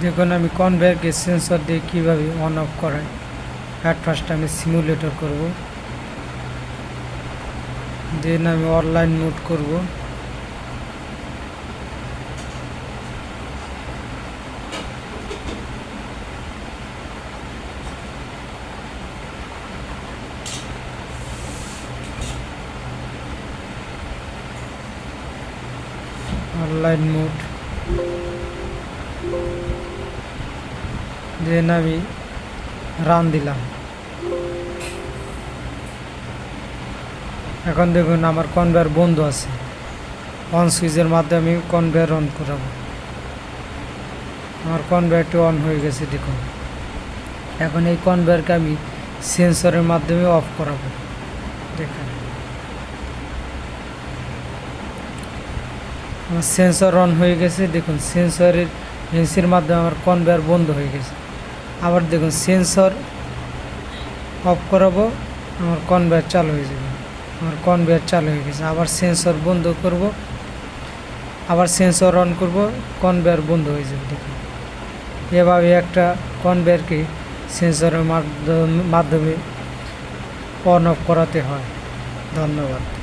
দেখুন আমি কনভেয়ারকে সেন্সর দিয়ে কীভাবে অন অফ করাই। অ্যাট ফার্স্ট আমি সিমুলেটর করব, দেন আমি অনলাইন মোড করব। অনলাইন মোড, দেন আমি রান দিলাম। এখন দেখুন আমার কনভেয়ার বন্ধ আছে। অন সুইচের মাধ্যমে আমি কনভেয়ার অন করাবো। আমার কনভেয়ারটি অন হয়ে গেছে দেখুন। এখন এই কনভেয়ারকে আমি সেন্সরের মাধ্যমে অফ করাবো। দেখুন আমার সেন্সর অন হয়ে গেছে। দেখুন সেন্সরের এসির মাধ্যমে আমার কনভেয়ার বন্ধ হয়ে গেছে। আবার দেখুন সেন্সর অফ করাবো, আমার কনভেয়ার চালু হয়ে যাবে। আমার কনভেয়ার চালু হয়ে গেছে। আবার সেন্সর বন্ধ করব, আবার সেন্সর অন করব, কনভেয়ার বন্ধ হয়ে যাবে। দেখুন এভাবে একটা কনভেয়ারকে সেন্সরের মাধ্যমে অন অফ করাতে হয়। ধন্যবাদ।